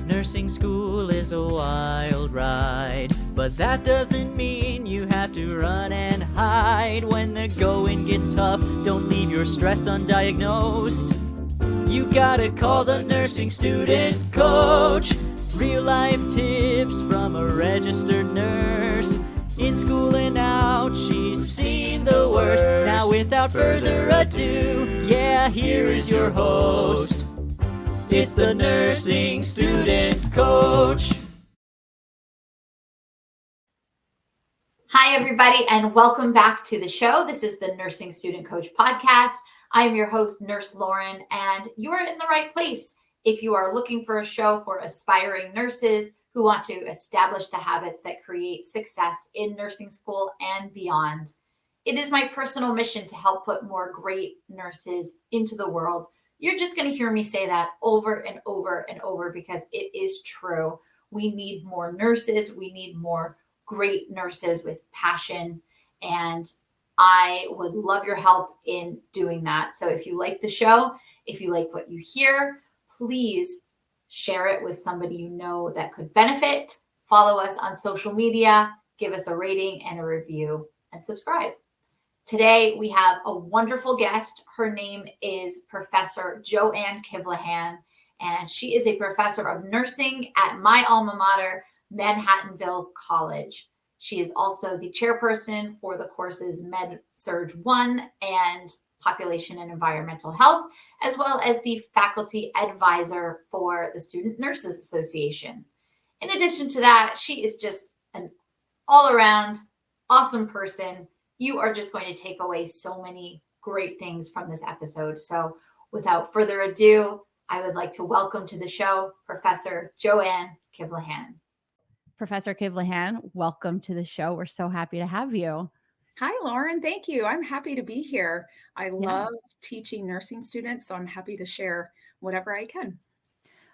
Nursing school is a wild ride, but that doesn't mean you have to run and hide. When the going gets tough, don't leave your stress undiagnosed. You gotta call the nursing student coach. Real life tips from a registered nurse. In school and out, she's seen the worst. Now without further ado, yeah, here is your host. It's the Nursing Student Coach. Hi, everybody, and welcome back to the show. This is the Nursing Student Coach podcast. I am your host, Nurse Lauren, and you are in the right place if you are looking for a show for aspiring nurses who want to establish the habits that create success in nursing school and beyond. It is my personal mission to help put more great nurses into the world. You're just going to hear me say that over and over and over because it is true. We need more nurses. We need more great nurses with passion, and I would love your help in doing that. So if you like the show, if you like what you hear, please share it with somebody you know that could benefit. Follow us on social media, give us a rating and a review, and subscribe. Today, we have a wonderful guest. Her name is Professor JoAn Kivlehan, and she is a professor of nursing at my alma mater, Manhattanville College. She is also the chairperson for the courses Med Surg 1 and Population and Environmental Health, as well as the faculty advisor for the Student Nurses Association. In addition to that, she is just an all-around awesome person. You are just going to take away so many great things from this episode. So without further ado, I would like to welcome to the show Professor JoAn Kivlehan. Professor Kivlehan, welcome to the show. We're so happy to have you. Hi, Lauren. Thank you. I'm happy to be here. I love teaching nursing students, so I'm happy to share whatever I can.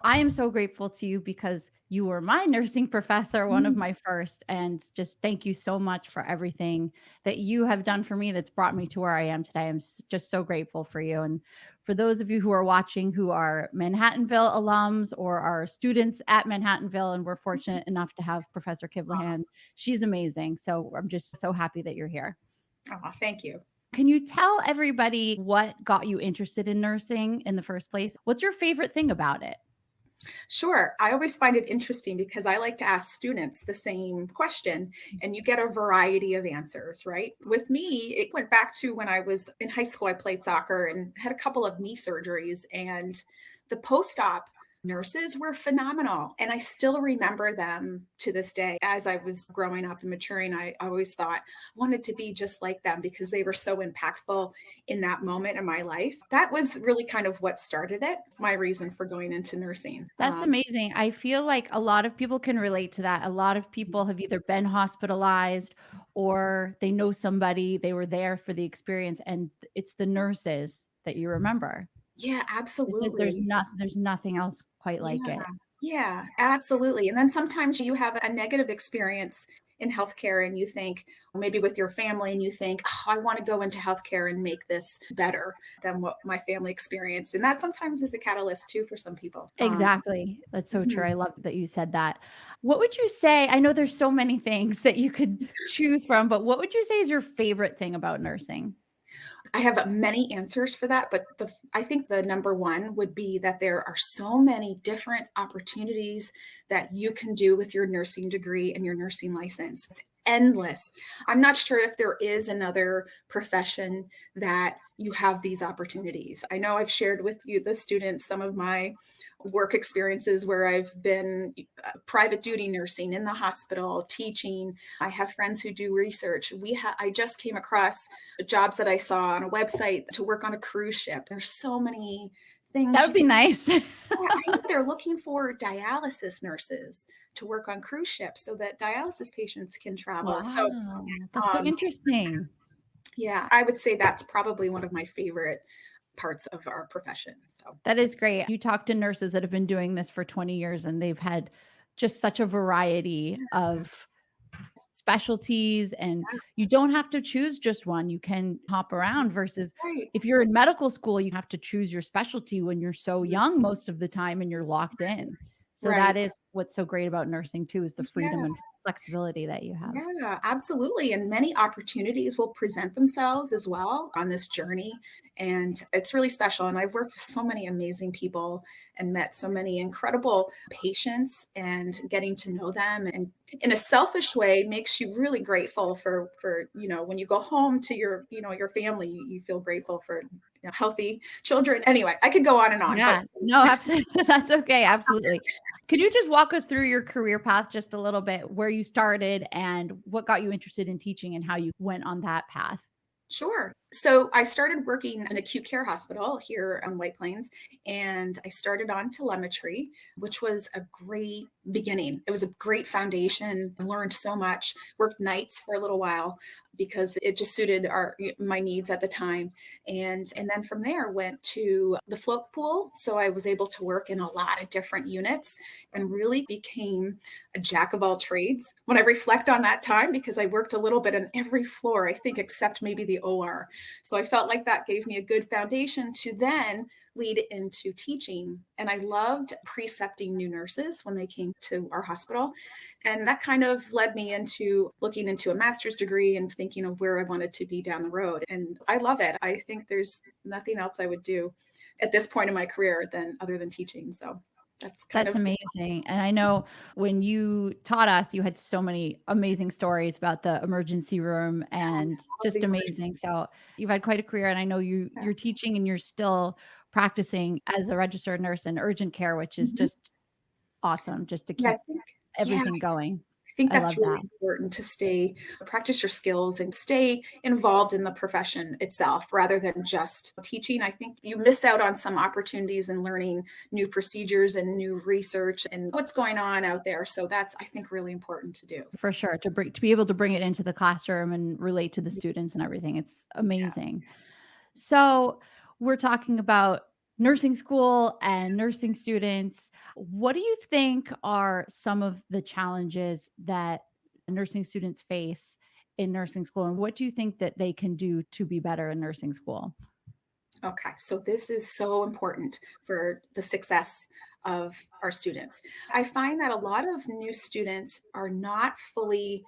I am so grateful to you because you were my nursing professor, one of my first, and just thank you so much for everything that you have done for me that's brought me to where I am today. I'm just so grateful for you. And for those of you who are watching who are Manhattanville alums or are students at Manhattanville, and we're fortunate enough to have Professor Kivlehan, she's amazing. So I'm just so happy that you're here. Oh, thank you. Can you tell everybody what got you interested in nursing in the first place? What's your favorite thing about it? Sure. I always find it interesting because I like to ask students the same question and you get a variety of answers, right? With me, it went back to when I was in high school. I played soccer and had a couple of knee surgeries, and the post-op nurses were phenomenal. And I still remember them to this day. As I was growing up and maturing, I always thought I wanted to be just like them because they were so impactful in that moment in my life. That was really kind of what started it, my reason for going into nursing. That's amazing. I feel like a lot of people can relate to that. A lot of people have either been hospitalized or they know somebody, they were there for the experience, and it's the nurses that you remember. Yeah, absolutely. There's nothing else quite like it. Yeah, absolutely. And then sometimes you have a negative experience in healthcare and you think, maybe with your family, and you think, oh, I want to go into healthcare and make this better than what my family experienced. And that sometimes is a catalyst too for some people. Exactly. That's so true. I love that you said that. What would you say? I know there's so many things that you could choose from, but what would you say is your favorite thing about nursing? I have many answers for that, but I think the number one would be that there are so many different opportunities that you can do with your nursing degree and your nursing license. It's endless. I'm not sure if there is another profession that you have these opportunities. I know I've shared with you, the students, some of my work experiences where I've been private duty nursing in the hospital, teaching. I have friends who do research. I just came across jobs that I saw on a website to work on a cruise ship. There's so many things. That would be nice. I know they're looking for dialysis nurses to work on cruise ships so that dialysis patients can travel. Wow. So That's so interesting. Yeah, I would say that's probably one of my favorite parts of our profession. So that is great. You talk to nurses that have been doing this for 20 years and they've had just such a variety of specialties, and you don't have to choose just one. You can hop around versus if you're in medical school, you have to choose your specialty when you're so young most of the time and you're locked in. So that is what's so great about nursing too, is the freedom Yeah. and flexibility that you have. Yeah, absolutely. And many opportunities will present themselves as well on this journey. And it's really special. And I've worked with so many amazing people and met so many incredible patients, and getting to know them, and in a selfish way makes you really grateful for, when you go home to your family, you feel grateful for healthy children. Anyway, I could go on and on, Yeah, but no, absolutely. That's okay. Absolutely. Could you just walk us through your career path just a little bit, where you started and what got you interested in teaching and how you went on that path? Sure. So I started working in an acute care hospital here on White Plains, and I started on telemetry, which was a great beginning. It was a great foundation. I learned so much, worked nights for a little while because it just suited my needs at the time. And then from there went to the float pool. So I was able to work in a lot of different units and really became a jack of all trades when I reflect on that time, because I worked a little bit on every floor, I think, except maybe the OR. So I felt like that gave me a good foundation to then lead into teaching. And I loved precepting new nurses when they came to our hospital. And that kind of led me into looking into a master's degree and thinking of where I wanted to be down the road. And I love it. I think there's nothing else I would do at this point in my career other than teaching. So that's amazing. And I know when you taught us, you had so many amazing stories about the emergency room and just amazing. So you've had quite a career, and I know you're teaching and you're still practicing as a registered nurse in urgent care, which is just awesome, just to Yeah, keep everything going. I think I that's love really that. important, to practice your skills and stay involved in the profession itself rather than just teaching. I think you miss out on some opportunities in learning new procedures and new research and what's going on out there. So that's, I think, really important to do. For sure, to be able to bring it into the classroom and relate to the students and everything. It's amazing. So we're talking about nursing school and nursing students. What do you think are some of the challenges that nursing students face in nursing school? And what do you think that they can do to be better in nursing school? Okay, so this is so important for the success of our students. I find that a lot of new students are not fully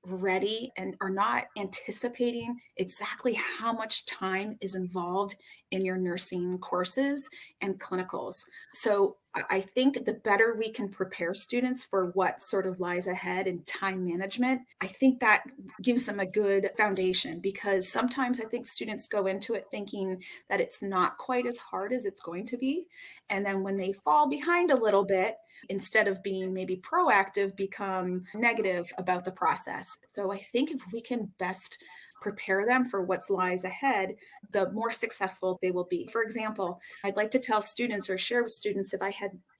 ready and are not anticipating exactly how much time is involved in your nursing courses and clinicals. So I think the better we can prepare students for what sort of lies ahead in time management, I think that gives them a good foundation, because sometimes I think students go into it thinking that it's not quite as hard as it's going to be. And then when they fall behind a little bit, instead of being maybe proactive, become negative about the process. So I think if we can best prepare them for what lies ahead, the more successful they will be. For example, I'd like to tell students or share with students,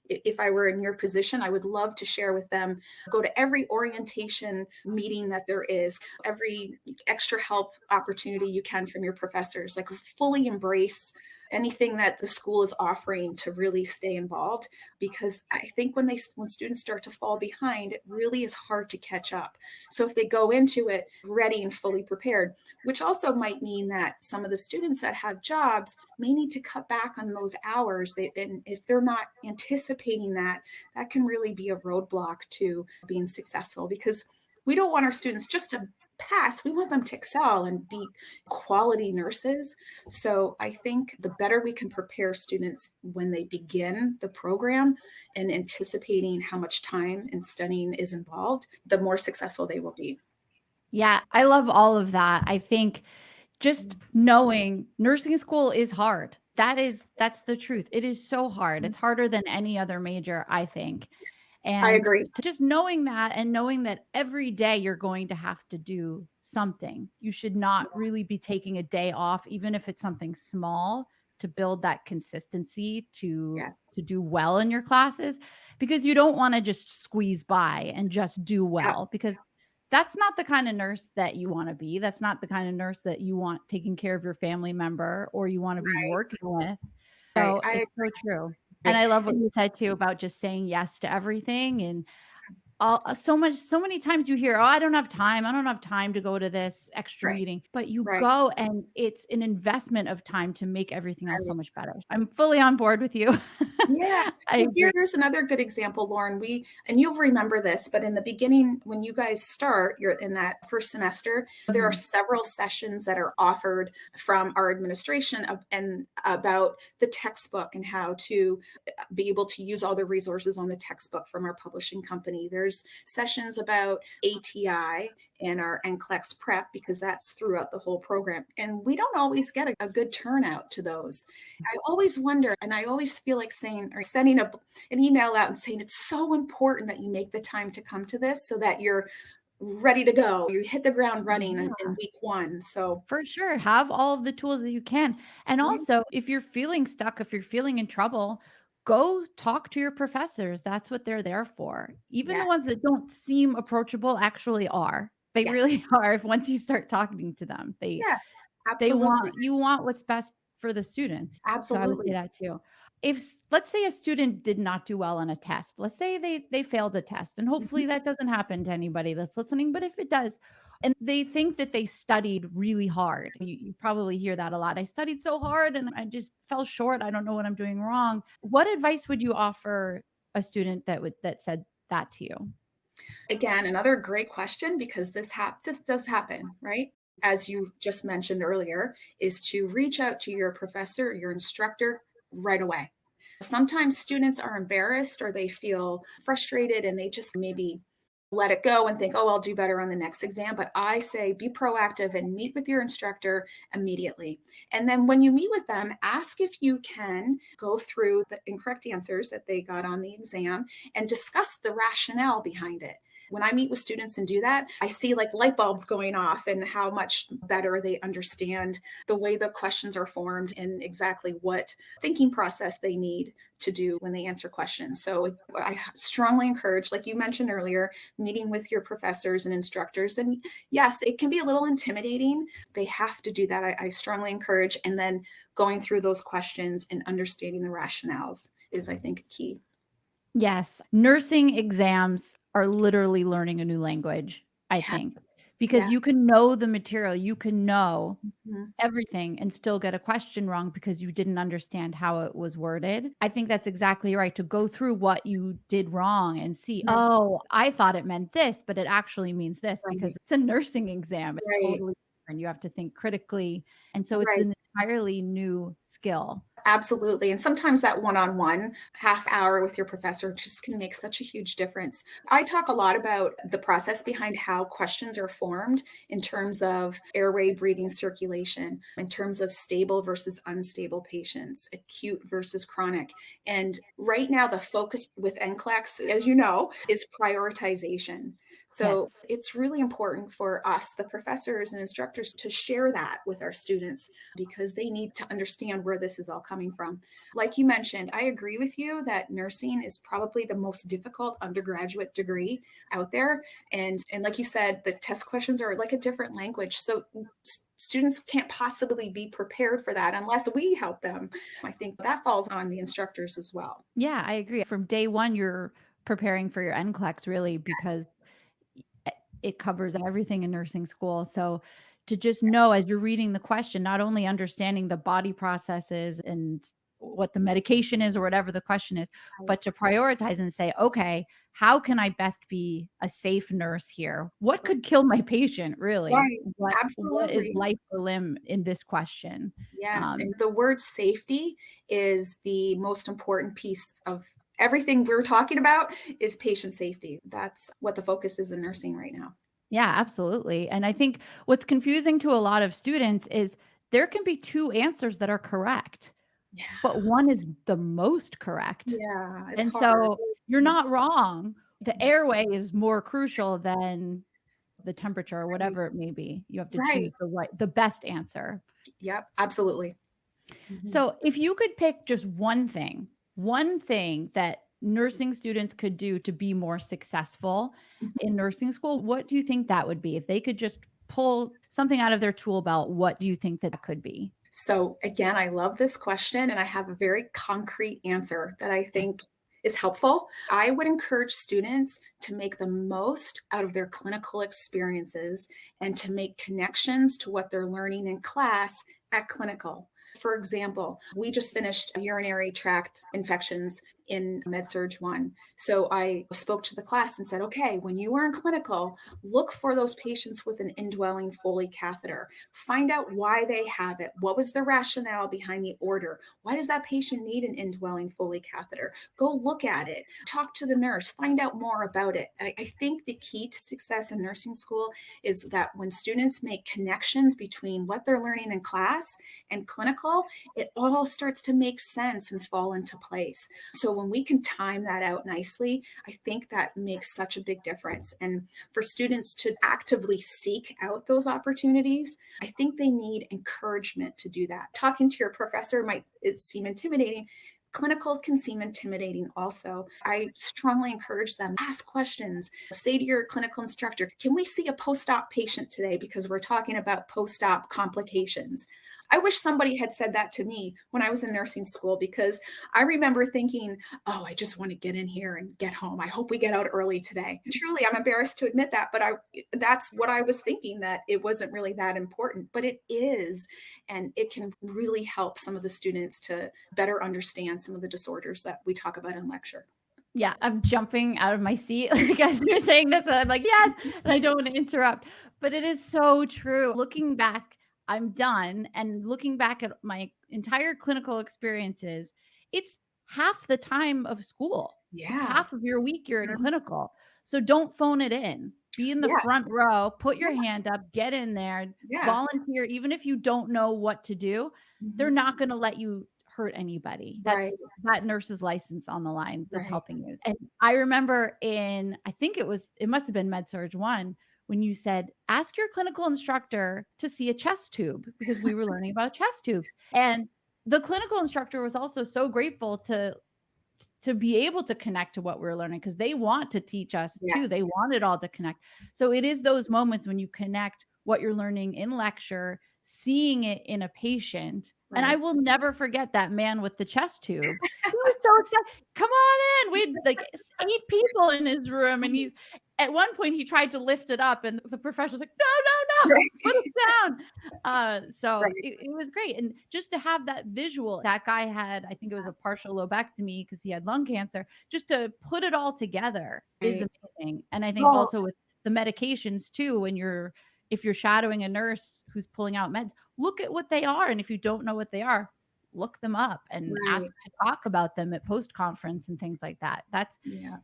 if I were in your position, I would love to share with them, go to every orientation meeting that there is, every extra help opportunity you can from your professors, like fully embrace anything that the school is offering to really stay involved. Because I think when students start to fall behind, it really is hard to catch up. So if they go into it ready and fully prepared, which also might mean that some of the students that have jobs may need to cut back on those hours. And if they're not anticipating that, that can really be a roadblock to being successful, because we don't want our students just to pass. We want them to excel and be quality nurses. So I think the better we can prepare students when they begin the program and anticipating how much time and studying is involved, the more successful they will be. Yeah, I love all of that. I think just knowing nursing school is hard. That's the truth. It is so hard. It's harder than any other major, I think. I And agree. just knowing that, and knowing that every day you're going to have to do something. You should not really be taking a day off, even if it's something small, to build that consistency Yes. to do well in your classes, because you don't want to just squeeze by and just do well, because that's not the kind of nurse that you want to be. That's not the kind of nurse that you want taking care of your family member or you want to be working with. Right. So I it's so true. And agree. I love what you said too about just saying yes to everything. And so many times you hear, oh, I don't have time to go to this extra Right. meeting, but you Right. go and it's an investment of time to make everything else so Right. much better. I'm fully on board with you. Yeah. I Well, agree. here's another good example, Lauren. And you'll remember this, but in the beginning, when you guys start, you're in that first semester, there are Mhm. several sessions that are offered from our administration and about the textbook and how to be able to use all the resources on the textbook from our publishing company. There's sessions about ATI and our NCLEX prep because that's throughout the whole program. And we don't always get a good turnout to those. I always wonder, and I always feel like saying or sending an email out and saying it's so important that you make the time to come to this so that you're ready to go. You hit the ground running in week one. So, For sure. Have all of the tools that you can. And yeah, also, if you're feeling stuck, if you're feeling in trouble, go talk to your professors. That's what they're there for. Even the yes, ones that don't seem approachable actually are. They yes, really are. If once you start talking to them, yes, they absolutely, want you want what's best for the students. So I would say absolutely. that too. If let's say a student did not do well on a test, let's say they failed a test, and hopefully Mhm. that doesn't happen to anybody that's listening, but if it does, and they think that they studied really hard, you probably hear that a lot. I studied so hard and I just fell short. I don't know what I'm doing wrong. What advice would you offer a student that said that to you? Again, another great question because this does happen, right? As you just mentioned earlier, is to reach out to your professor, your instructor right away. Sometimes students are embarrassed or they feel frustrated and they just maybe let it go and think, oh, I'll do better on the next exam. But I say be proactive and meet with your instructor immediately. And then when you meet with them, ask if you can go through the incorrect answers that they got on the exam and discuss the rationale behind it. When I meet with students and do that, I see like light bulbs going off and how much better they understand the way the questions are formed and exactly what thinking process they need to do when they answer questions. So I strongly encourage, like you mentioned earlier, meeting with your professors and instructors. And yes, it can be a little intimidating. They have to do that. I strongly encourage. And then going through those questions and understanding the rationales is, I think, key. Yes, nursing exams are literally learning a new language, I Yes. think, Yeah. because you can know the material, you can know Mhm. everything and still get a question wrong because you didn't understand how it was worded. I think that's exactly right, to go through what you did wrong and see, Mhm. oh, I thought it meant this, but it actually means this because Right. it's a nursing exam. It's Right. totally different. You have to think critically. And so it's Right. an entirely new skill. Absolutely. And sometimes that one on one half hour with your professor just can make such a huge difference. I talk a lot about the process behind how questions are formed in terms of airway, breathing, circulation, in terms of stable versus unstable patients, acute versus chronic. And right now, the focus with NCLEX, as you know, is prioritization. So Yes. it's really important for us, the professors and instructors, to share that with our students because they need to understand where this is all coming from. Like you mentioned, I agree with you that nursing is probably the most difficult undergraduate degree out there. And like you said, the test questions are like a different language. So students can't possibly be prepared for that unless we help them. I think that falls on the instructors as well. Yeah, I agree. From day one, you're preparing for your NCLEX really Yes. because i- it covers everything in nursing school. So to just know as you're reading the question, not only understanding the body processes and what the medication is or whatever the question is, Right. but to prioritize and say, okay, how can I best be a safe nurse here? What could kill my patient, really? Right. What is Absolutely. life or limb in this question? Yes, Um, and the word safety is the most important piece of everything we're talking about is patient safety. That's what the focus is in nursing right now. Yeah, absolutely. And I think what's confusing to a lot of students is there can be two answers that are correct, Yeah. but one is the most correct. Yeah, it's And hard. so you're not wrong. The airway is more crucial than the temperature or Right. whatever it may be. You have to Right. choose the best answer. Yep, absolutely. Mhm. So if you could pick just one thing that nursing students could do to be more successful in nursing school, what do you think that would be? If they could just pull something out of their tool belt, what do you think that could be? So again, I love this question and I have a very concrete answer that I think is helpful. I would encourage students to make the most out of their clinical experiences and to make connections to what they're learning in class at clinical. For example, we just finished urinary tract infections in MedSurg 1. So I spoke to the class and said, okay, when you are in clinical, look for those patients with an indwelling Foley catheter. Find out why they have it. What was the rationale behind the order? Why does that patient need an indwelling Foley catheter? Go look at it. Talk to the nurse. Find out more about it. I think the key to success in nursing school is that when students make connections between what they're learning in class and clinical, it all starts to make sense and fall into place. So when we can time that out nicely, I think that makes such a big difference. And for students to actively seek out those opportunities, I think they need encouragement to do that. Talking to your professor might seem intimidating. Clinical can seem intimidating also. I strongly encourage them, ask questions. Say to your clinical instructor, can we see a post-op patient today because we're talking about post-op complications? I wish somebody had said that to me when I was in nursing school, because I remember thinking, oh, I just want to get in here and get home. I hope we get out early today. Truly, I'm embarrassed to admit that, but that's what I was thinking, that it wasn't really that important, but it is. And it can really help some of the students to better understand some of the disorders that we talk about in lecture. Yeah, I'm jumping out of my seat like as you're saying this. I'm like, yes, and I don't want to interrupt, but it is so true. Looking back, I'm done, and looking back at my entire clinical experiences, it's half the time of school. It's Yeah. half of your week you're in clinical. So don't phone it in. Be in the Yes. front row, put your hand up, get in there, Yeah. volunteer, even if you don't know what to do. They're Mhm. not going to let you hurt anybody. That's Right. that nurse's license on the line that's Right. helping you. And I remember I think it must have been MedSurg 1 when you said, ask your clinical instructor to see a chest tube, because we were learning about chest tubes. And the clinical instructor was also so grateful to be able to connect to what we're learning, because they want to teach us too. Yes. They want it all to connect. So it is those moments when you connect what you're learning in lecture, seeing it in a patient. And I Right. will never forget that man with the chest tube. He was so excited. Come on in. We had like 8 people in his room. And at one point he tried to lift it up, and the professor's like, no, Right. put it down. So Right. it was great. And just to have that visual, that guy had, I think it was a partial lobectomy because he had lung cancer, just to put it all together is Right. amazing. And I think Well, also with the medications too, if you're shadowing a nurse who's pulling out meds, look at what they are. And if you don't know what they are, look them up and ask right. to talk about them at post conference and things like that. That's Yeah.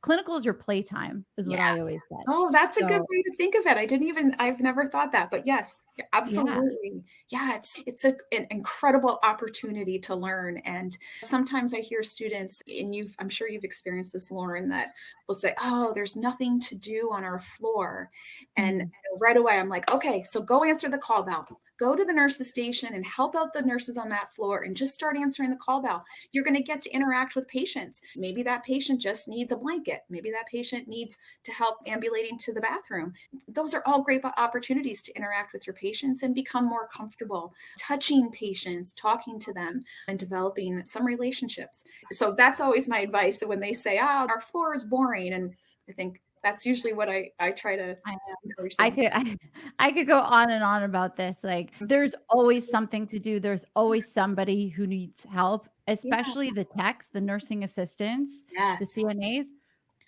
clinical is your playtime, is what Yeah. I always said. Oh, that's a good So way to think of it. I've never thought that, but yes, yeah, absolutely. Yeah, it's an incredible opportunity to learn. And sometimes I hear students, and I'm sure you've experienced this, Lauren, that will say, oh, there's nothing to do on our floor. And right away, I'm like, okay, so go answer the call bell. Go to the nurse's station and help out the nurses on that floor and just start answering the call bell. You're going to get to interact with patients. Maybe that patient just needs a blanket. Maybe that patient needs to help ambulating to the bathroom. Those are all great opportunities to interact with your patients and become more comfortable touching patients, talking to them, and developing some relationships. So that's always my advice. So when they say, oh, our floor is boring, and I think that's usually what I try to encourage them. I could go on and on about this. Like, there's always something to do. There's always somebody who needs help, especially the techs, the nursing assistants, the Yes. CNAs.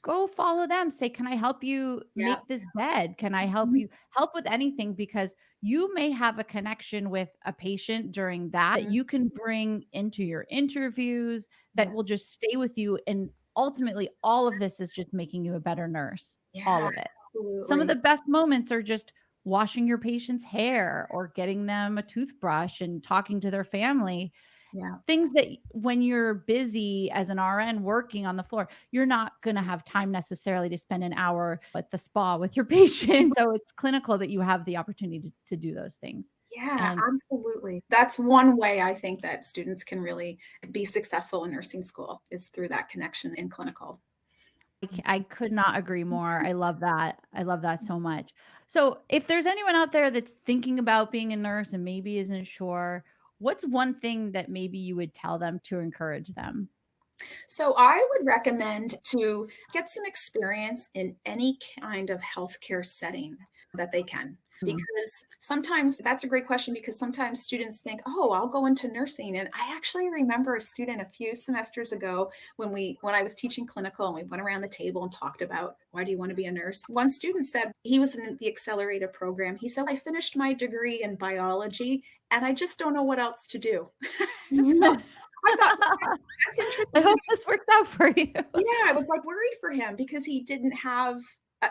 Go follow them. Say, can I help you Yeah. make this bed? Can I help you help with anything? Because you may have a connection with a patient during that you can bring into your interviews that will just stay with you. And ultimately, all of this is just making you a better nurse. All Yeah, of it. absolutely. Some of the best moments are just washing your patient's hair or getting them a toothbrush and talking to their family. Yeah. Things that when you're busy as an RN working on the floor, you're not going to have time necessarily to spend an hour at the spa with your patient. So it's clinical that you have the opportunity to do those things. Yeah, And absolutely. That's one way I think that students can really be successful in nursing school, is through that connection in clinical. I could not agree more. I love that. I love that so much. So if there's anyone out there that's thinking about being a nurse and maybe isn't sure, what's one thing that maybe you would tell them to encourage them? So I would recommend to get some experience in any kind of healthcare setting that they can. Because sometimes that's a great question, because sometimes students think, oh, I'll go into nursing. And I actually remember a student a few semesters ago when I was teaching clinical and we went around the table and talked about, why do you want to be a nurse? One student said he was in the accelerated program. He said, I finished my degree in biology and I just don't know what else to do. So I thought, that's I interesting. hope this works out for you. Yeah, I was like worried for him because he didn't have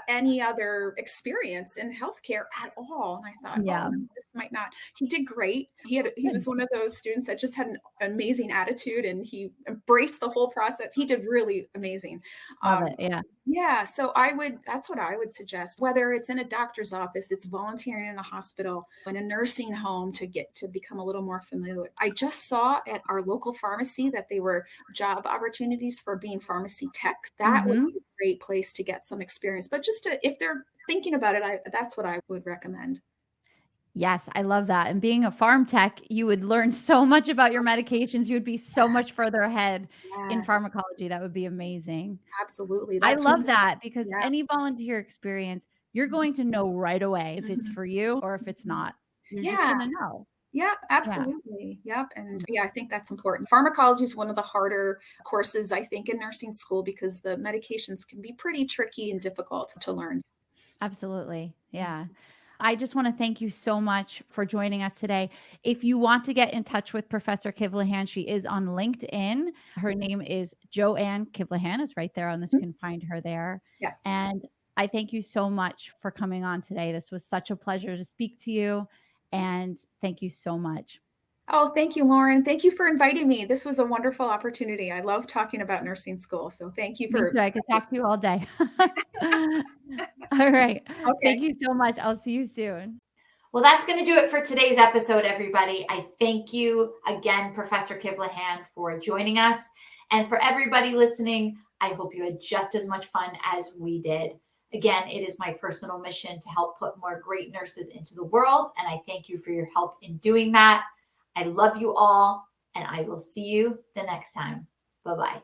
any other experience in healthcare at all. And I thought, Yeah. oh, this might not. He did great. He was one of those students that just had an amazing attitude and he embraced the whole process. He did really amazing. Love it. Yeah. Yeah, so that's what I would suggest, whether it's in a doctor's office, it's volunteering in a hospital, in a nursing home to become a little more familiar. I just saw at our local pharmacy that they were job opportunities for being pharmacy techs. That would be a great place to get some experience. But if they're thinking about it, that's what I would recommend. Yes, I love that. And being a farm tech, you would learn so much about your medications. You would be so much further ahead in Yes, pharmacology. That would be amazing. absolutely. I That's love that because yeah. any volunteer experience, you're going to know right away if it's for you or if it's not. You're just Yeah. going to know. Yeah, absolutely. Yep. And yeah, I think that's important. Pharmacology is one of the harder courses, I think, in nursing school because the medications can be pretty tricky and difficult to learn. Absolutely. Yeah. I just want to thank you so much for joining us today. If you want to get in touch with Professor Kivlehan, she is on LinkedIn. Her name is JoAn Kivlehan. It's right there on this. You can find her there. Yes. And I thank you so much for coming on today. This was such a pleasure to speak to you. And thank you so much. Oh, thank you, Lauren. Thank you for inviting me. This was a wonderful opportunity. I love talking about nursing school. So thank you for. I could talk to you all day. All right. Okay. Thank you so much. I'll see you soon. Well, that's going to do it for today's episode, everybody. I thank you again, Professor Kivlehan, for joining us. And for everybody listening, I hope you had just as much fun as we did. Again, it is my personal mission to help put more great nurses into the world. And I thank you for your help in doing that. I love you all, and I will see you the next time. Bye-bye.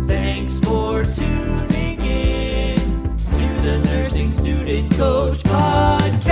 Thanks for tuning in to the Nursing Student Coach Podcast.